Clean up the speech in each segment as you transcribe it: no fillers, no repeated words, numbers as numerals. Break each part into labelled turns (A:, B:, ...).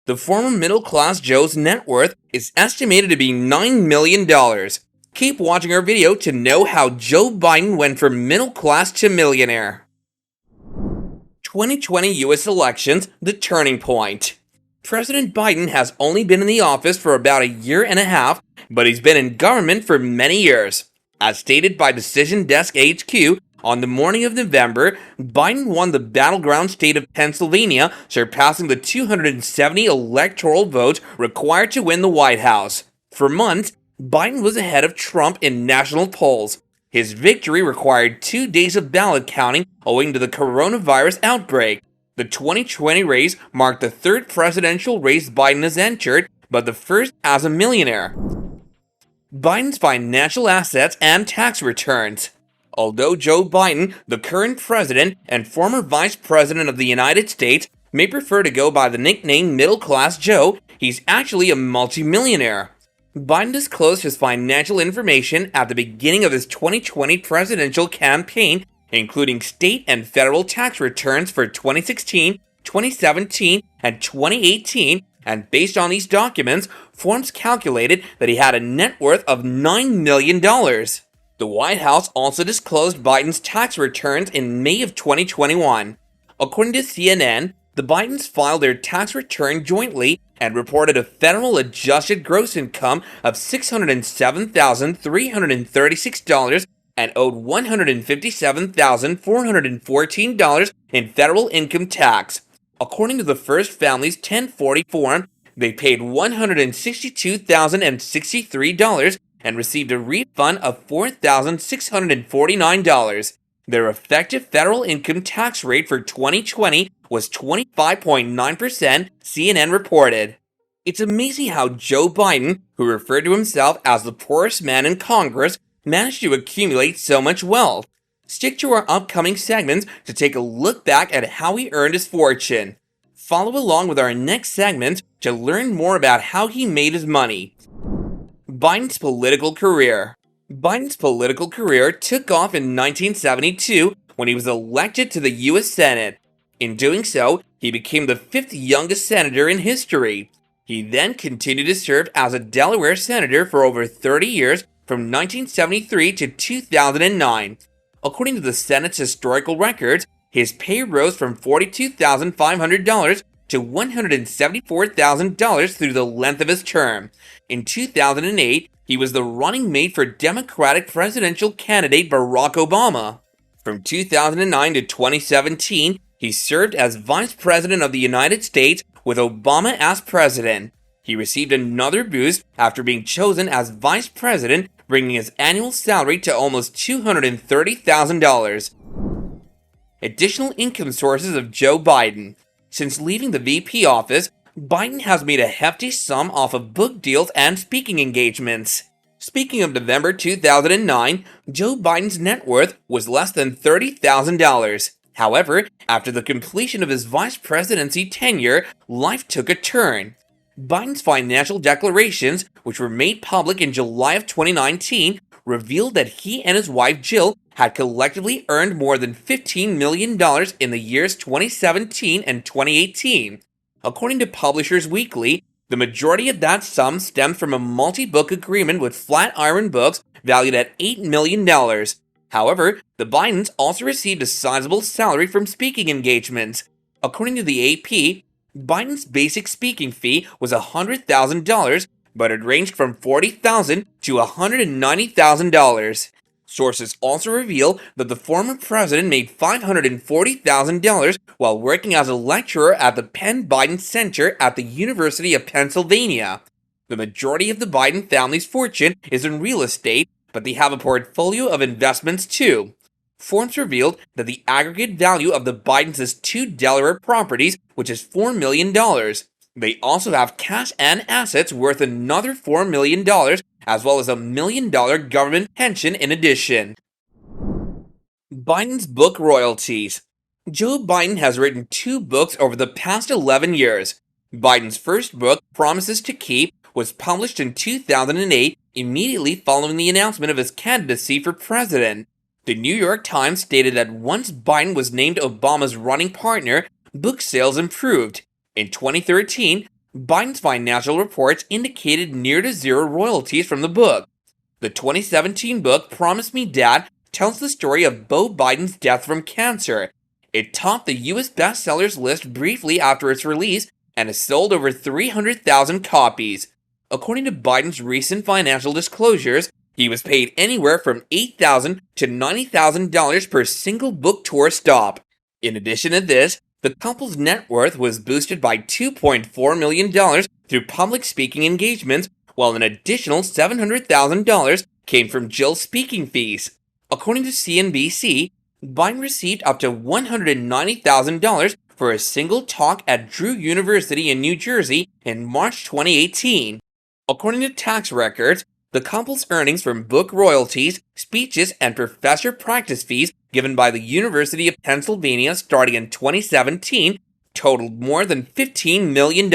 A: The former middle-class Joe's net worth is estimated to be $9 million. Keep watching our video to know how Joe Biden went from middle-class to millionaire. 2020 U.S. elections, the turning point. President Biden has only been in the office for about a year and a half, but he's been in government for many years. As stated by Decision Desk HQ, on the morning of November, Biden won the battleground state of Pennsylvania, surpassing the 270 electoral votes required to win the White House. For months, Biden was ahead of Trump in national polls. His victory required 2 days of ballot counting owing to the coronavirus outbreak. The 2020 race marked the third presidential race Biden has entered, but the first as a millionaire. Biden's financial assets and tax returns. Although Joe Biden, the current president and former vice president of the United States, may prefer to go by the nickname Middle-Class Joe, he's actually a multimillionaire. Biden disclosed his financial information at the beginning of his 2020 presidential campaign, including state and federal tax returns for 2016, 2017, and 2018, and based on these documents, Forbes calculated that he had a net worth of $9 million. The White House also disclosed Biden's tax returns in May of 2021. According to CNN, the Bidens filed their tax return jointly and reported a federal adjusted gross income of $607,336 and owed $157,414 in federal income tax. According to the First Family's 1040 form, they paid $162,063 and received a refund of $4,649. Their effective federal income tax rate for 2020 was 25.9%, CNN reported. It's amazing how Joe Biden, who referred to himself as the poorest man in Congress, managed to accumulate so much wealth. Stick to our upcoming segments to take a look back at how he earned his fortune. Follow along with our next segment to learn more about how he made his money. Biden's political career. Biden's political career took off in 1972 when he was elected to the U.S. Senate. In doing so, he became the 5th youngest senator in history. He then continued to serve as a Delaware senator for over 30 years from 1973 to 2009. According to the Senate's historical records, his pay rose from $42,500 to $174,000 through the length of his term. In 2008, he was the running mate for Democratic presidential candidate Barack Obama. From 2009 to 2017, he served as Vice President of the United States with Obama as president. He received another boost after being chosen as Vice President, bringing his annual salary to almost $230,000. Additional income sources of Joe Biden. Since leaving the VP office, Biden has made a hefty sum off of book deals and speaking engagements. Speaking of November 2009, Joe Biden's net worth was less than $30,000. However, after the completion of his vice presidency tenure, life took a turn. Biden's financial declarations, which were made public in July of 2019, revealed that he and his wife Jill had collectively earned more than $15 million in the years 2017 and 2018. According to Publishers Weekly, the majority of that sum stemmed from a multi-book agreement with Flatiron Books valued at $8 million. However, the Bidens also received a sizable salary from speaking engagements. According to the AP, Biden's basic speaking fee was $100,000, but it ranged from $40,000 to $190,000. Sources also reveal that the former president made $540,000 while working as a lecturer at the Penn Biden Center at the University of Pennsylvania. The majority of the Biden family's fortune is in real estate, but they have a portfolio of investments too. Forbes revealed that the aggregate value of the Bidens' 2 Delaware properties, which is $4 million. They also have cash and assets worth another $4 million, as well as a $1 million government pension in addition. Biden's book royalties. Joe Biden has written 2 books over the past 11 years. Biden's first book, Promises to Keep, was published in 2008, immediately following the announcement of his candidacy for president. The New York Times stated that once Biden was named Obama's running partner, book sales improved. In 2013, Biden's financial reports indicated near to zero royalties from the book. The 2017 book, Promise Me Dad, tells the story of Beau Biden's death from cancer. It topped the US bestsellers list briefly after its release and has sold over 300,000 copies. According to Biden's recent financial disclosures, he was paid anywhere from $8,000 to $90,000 per single book tour stop. In addition to this, the couple's net worth was boosted by $2.4 million through public speaking engagements, while an additional $700,000 came from Jill's speaking fees. According to CNBC, Biden received up to $190,000 for a single talk at Drew University in New Jersey in March 2018. According to tax records, the couple's earnings from book royalties, speeches, and professor practice fees given by the University of Pennsylvania starting in 2017 totaled more than $15 million.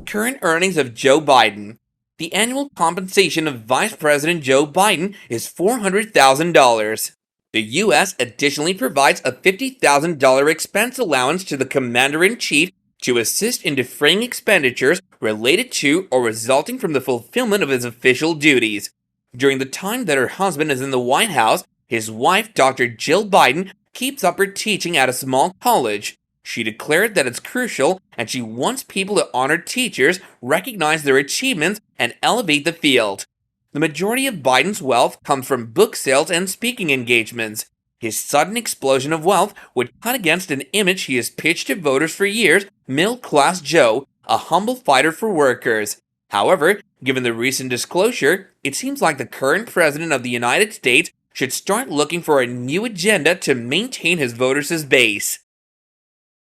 A: Current earnings of Joe Biden. The annual compensation of Vice President Joe Biden is $400,000. The U.S. additionally provides a $50,000 expense allowance to the Commander-in-Chief to assist in defraying expenditures related to or resulting from the fulfillment of his official duties. During the time that her husband is in the White House, his wife, Dr. Jill Biden, keeps up her teaching at a small college. She declared that it's crucial, and she wants people to honor teachers, recognize their achievements, and elevate the field. The majority of Biden's wealth comes from book sales and speaking engagements. His sudden explosion of wealth would cut against an image he has pitched to voters for years, middle-class Joe, a humble fighter for workers. However, given the recent disclosure, it seems like the current president of the United States should start looking for a new agenda to maintain his voters' base.